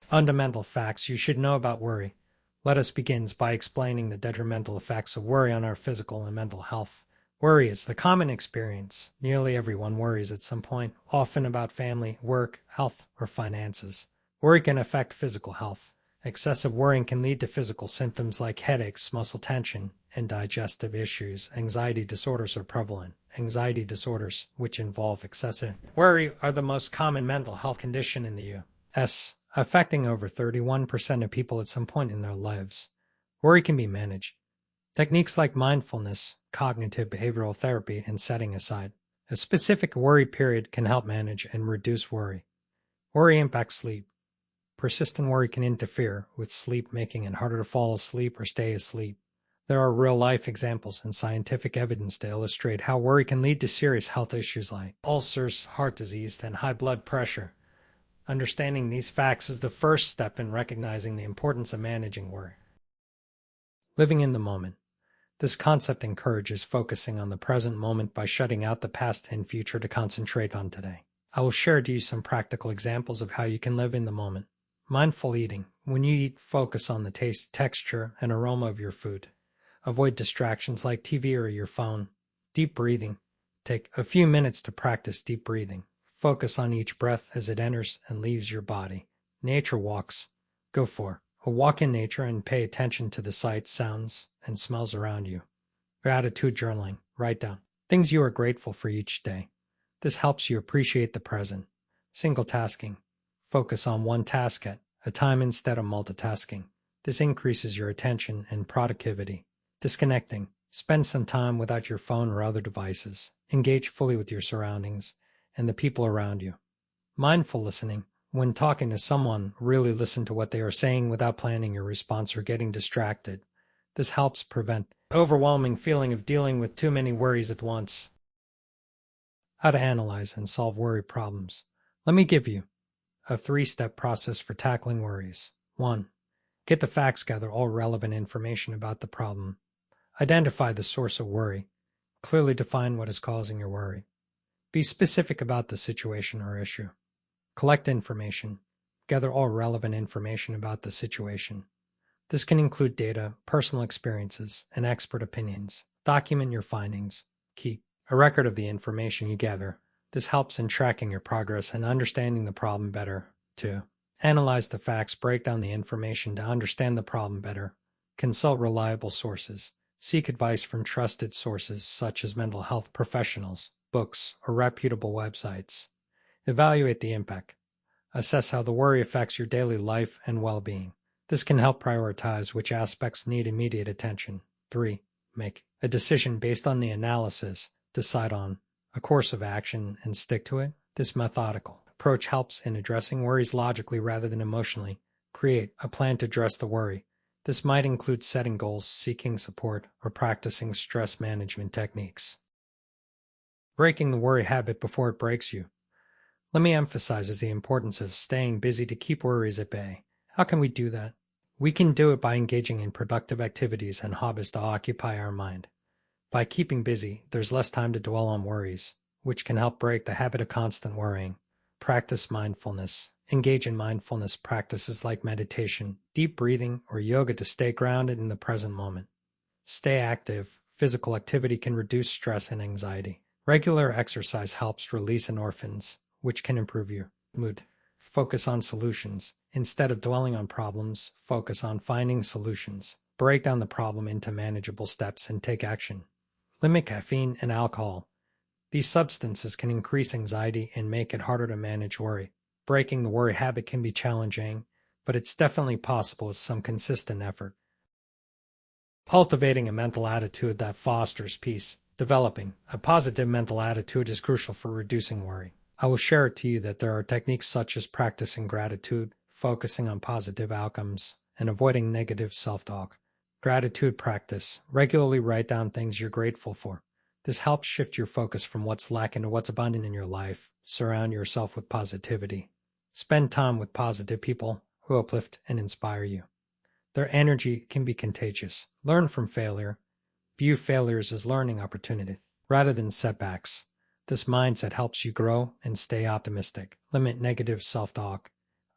Fundamental facts you should know about worry. Let us begin by explaining the detrimental effects of worry on our physical and mental health. Worry is the common experience. Nearly everyone worries at some point, often about family, work, health, or finances. Worry can affect physical health. Excessive worrying can lead to physical symptoms like headaches, muscle tension, and digestive issues. Anxiety disorders are prevalent. Anxiety disorders, which involve excessive worry, are the most common mental health condition in the U.S., affecting over 31% of people at some point in their lives. Worry can be managed. Techniques like mindfulness, cognitive behavioral therapy, and setting aside a specific worry period can help manage and reduce worry. Worry impacts sleep. Persistent worry can interfere with sleep, making it harder to fall asleep or stay asleep. There are real-life examples and scientific evidence to illustrate how worry can lead to serious health issues like ulcers, heart disease, and high blood pressure. Understanding these facts is the first step in recognizing the importance of managing worry. Living in the moment. This concept encourages focusing on the present moment by shutting out the past and future to concentrate on today. I will share to you some practical examples of how you can live in the moment. Mindful eating. When you eat, focus on the taste, texture, and aroma of your food. Avoid distractions like TV or your phone. Deep breathing. Take a few minutes to practice deep breathing. Focus on each breath as it enters and leaves your body. Nature walks. Go for a walk in nature and pay attention to the sights, sounds, and smells around you. Gratitude journaling. Write down things you are grateful for each day. This helps you appreciate the present. Single tasking. Focus on one task at a time instead of multitasking. This increases your attention and productivity. Disconnecting. Spend some time without your phone or other devices. Engage fully with your surroundings and the people around you. Mindful listening. When talking to someone, really listen to what they are saying without planning your response or getting distracted. This helps prevent the overwhelming feeling of dealing with too many worries at once. How to analyze and solve worry problems. Let me give you a 3-step process for tackling worries. 1. Get the facts, gather all relevant information about the problem. Identify the source of worry. Clearly define what is causing your worry. Be specific about the situation or issue. Collect information. Gather all relevant information about the situation. This can include data, personal experiences, and expert opinions. Document your findings. Keep a record of the information you gather. This helps in tracking your progress and understanding the problem better. 2. Analyze the facts, break down the information to understand the problem better. Consult reliable sources. Seek advice from trusted sources such as mental health professionals, books, or reputable websites. Evaluate the impact. Assess how the worry affects your daily life and well-being. This can help prioritize which aspects need immediate attention. 3. Make a decision based on the analysis. Decide on a course of action and stick to it. This methodical approach helps in addressing worries logically rather than emotionally. Create a plan to address the worry. This might include setting goals, seeking support, or practicing stress management techniques. Breaking the worry habit before it breaks you. Let me emphasize the importance of staying busy to keep worries at bay. How can we do that? We can do it by engaging in productive activities and hobbies to occupy our mind. By keeping busy, there's less time to dwell on worries, which can help break the habit of constant worrying. Practice mindfulness. Engage in mindfulness practices like meditation, deep breathing, or yoga to stay grounded in the present moment. Stay active. Physical activity can reduce stress and anxiety. Regular exercise helps release endorphins, which can improve your mood. Focus on solutions. Instead of dwelling on problems, focus on finding solutions. Break down the problem into manageable steps and take action. Limit caffeine and alcohol. These substances can increase anxiety and make it harder to manage worry. Breaking the worry habit can be challenging, but it's definitely possible with some consistent effort. Cultivating a mental attitude that fosters peace. Developing a positive mental attitude is crucial for reducing worry. I will share it to you that there are techniques such as practicing gratitude, focusing on positive outcomes, and avoiding negative self-talk. Gratitude practice. Regularly write down things you're grateful for. This helps shift your focus from what's lacking to what's abundant in your life. Surround yourself with positivity. Spend time with positive people who uplift and inspire you. Their energy can be contagious. Learn from failure. View failures as learning opportunities rather than setbacks. This mindset helps you grow and stay optimistic. Limit negative self-talk.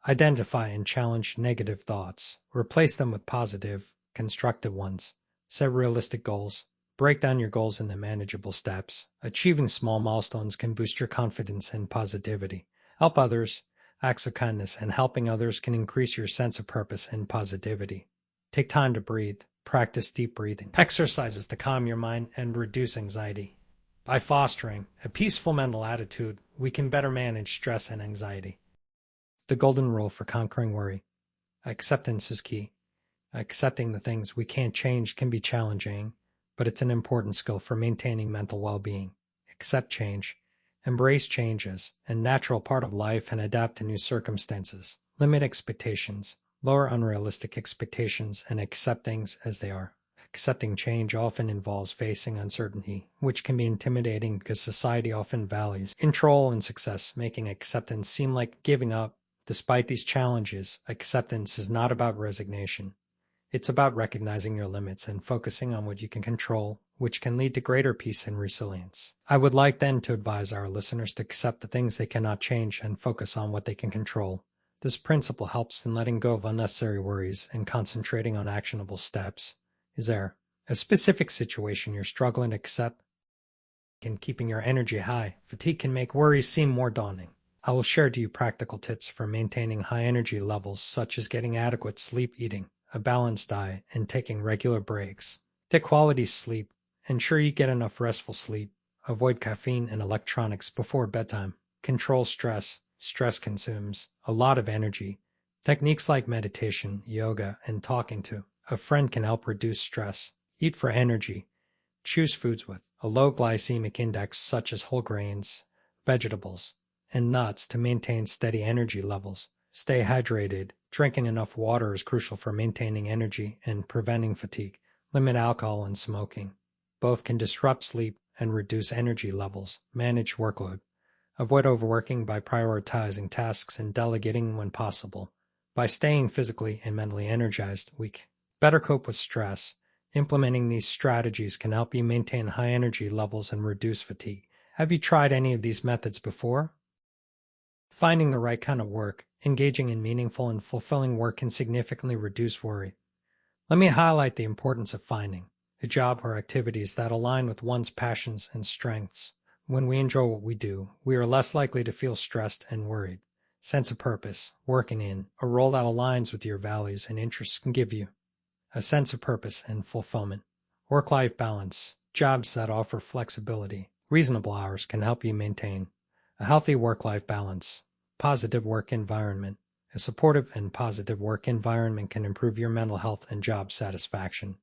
Identify and challenge negative thoughts. Replace them with positive, constructive ones. Set realistic goals. Break down your goals into manageable steps. Achieving small milestones can boost your confidence and positivity. Help others. Acts of kindness and helping others can increase your sense of purpose and positivity. Take time to breathe. Practice deep breathing. Exercises to calm your mind and reduce anxiety. By fostering a peaceful mental attitude, we can better manage stress and anxiety. The golden rule for conquering worry. Acceptance is key. Accepting the things we can't change can be challenging, but it's an important skill for maintaining mental well-being. Accept change. Embrace changes, a natural part of life, and adapt to new circumstances. Limit expectations. Lower unrealistic expectations and accept things as they are. Accepting change often involves facing uncertainty, which can be intimidating because society often values control and success, making acceptance seem like giving up. Despite these challenges, acceptance is not about resignation. It's about recognizing your limits and focusing on what you can control, which can lead to greater peace and resilience. I would like then to advise our listeners to accept the things they cannot change and focus on what they can control. This principle helps in letting go of unnecessary worries and concentrating on actionable steps. Is there a specific situation you're struggling to accept? In keeping your energy high, fatigue can make worries seem more daunting. I will share to you practical tips for maintaining high energy levels, such as getting adequate sleep, eating a balanced diet, and taking regular breaks. Take quality sleep. Ensure you get enough restful sleep. Avoid caffeine and electronics before bedtime. Control stress. Stress consumes a lot of energy. Techniques like meditation, yoga, and talking to a friend can help reduce stress. Eat for energy. Choose foods with a low glycemic index, such as whole grains, vegetables, and nuts to maintain steady energy levels. Stay hydrated. Drinking enough water is crucial for maintaining energy and preventing fatigue. Limit alcohol and smoking. Both can disrupt sleep and reduce energy levels. Manage workload. Avoid overworking by prioritizing tasks and delegating when possible. By staying physically and mentally energized, we can better cope with stress. Implementing these strategies can help you maintain high energy levels and reduce fatigue. Have you tried any of these methods before? Finding the right kind of work. Engaging in meaningful and fulfilling work can significantly reduce worry. Let me highlight the importance of finding a job or activities that align with one's passions and strengths. When we enjoy what we do, we are less likely to feel stressed and worried. Sense of purpose. Working in a role that aligns with your values and interests can give you a sense of purpose and fulfillment. Work-life balance. Jobs that offer flexibility, reasonable hours can help you maintain a healthy work-life balance. Positive work environment. A supportive and positive work environment can improve your mental health and job satisfaction.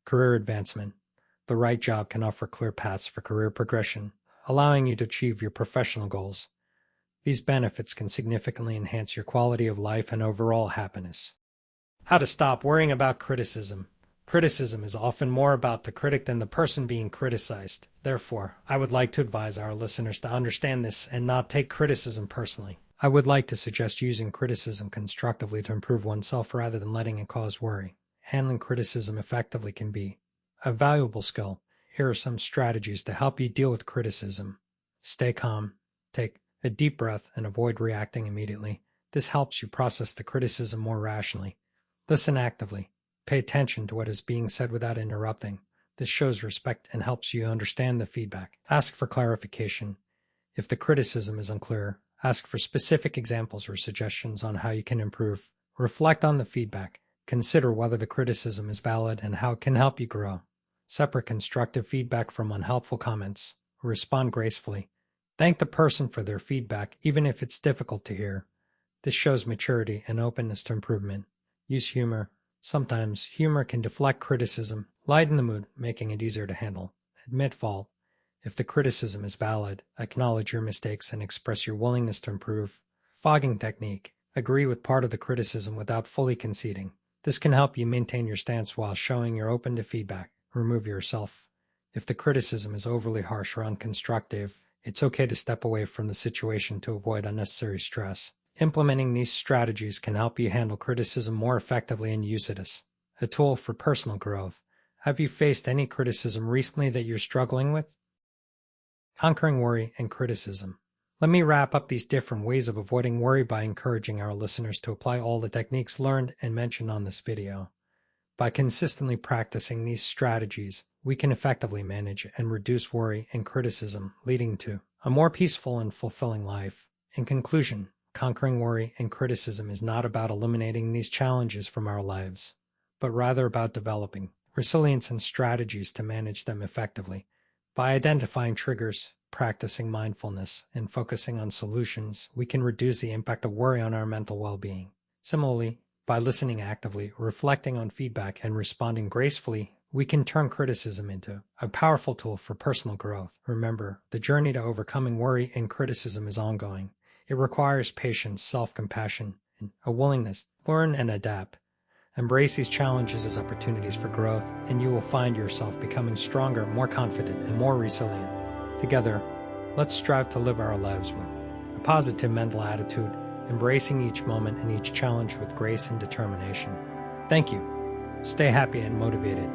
Career advancement. The right job can offer clear paths for career progression, allowing you to achieve your professional goals. These benefits can significantly enhance your quality of life and overall happiness. How to stop worrying about criticism. Criticism is often more about the critic than the person being criticized. Therefore, I would like to advise our listeners to understand this and not take criticism personally. I would like to suggest using criticism constructively to improve oneself rather than letting it cause worry. Handling criticism effectively can be a valuable skill. Here are some strategies to help you deal with criticism. Stay calm. Take a deep breath and avoid reacting immediately. This helps you process the criticism more rationally. Listen actively. Pay attention to what is being said without interrupting. This shows respect and helps you understand the feedback. Ask for clarification. If the criticism is unclear, ask for specific examples or suggestions on how you can improve. Reflect on the feedback. Consider whether the criticism is valid and how it can help you grow. Separate constructive feedback from unhelpful comments. Respond gracefully. Thank the person for their feedback, even if it's difficult to hear. This shows maturity and openness to improvement. Use humor. Sometimes humor can deflect criticism, lighten the mood, making it easier to handle. Admit fault. If the criticism is valid, acknowledge your mistakes and express your willingness to improve. Fogging technique. Agree with part of the criticism without fully conceding. This can help you maintain your stance while showing you're open to feedback. Remove yourself. If the criticism is overly harsh or unconstructive, it's okay to step away from the situation to avoid unnecessary stress. Implementing these strategies can help you handle criticism more effectively and use it as a tool for personal growth. Have you faced any criticism recently that you're struggling with? Conquering worry and criticism. Let me wrap up these different ways of avoiding worry by encouraging our listeners to apply all the techniques learned and mentioned on this video. By consistently practicing these strategies, we can effectively manage and reduce worry and criticism, leading to a more peaceful and fulfilling life. In conclusion, conquering worry and criticism is not about eliminating these challenges from our lives, but rather about developing resilience and strategies to manage them effectively. By identifying triggers, practicing mindfulness, and focusing on solutions, we can reduce the impact of worry on our mental well-being. Similarly, by listening actively, reflecting on feedback, and responding gracefully, we can turn criticism into a powerful tool for personal growth. Remember, the journey to overcoming worry and criticism is ongoing. It requires patience, self-compassion, and a willingness to learn and adapt. Embrace these challenges as opportunities for growth, and you will find yourself becoming stronger, more confident, and more resilient. Together, let's strive to live our lives with a positive mental attitude, embracing each moment and each challenge with grace and determination. Thank you. Stay happy and motivated.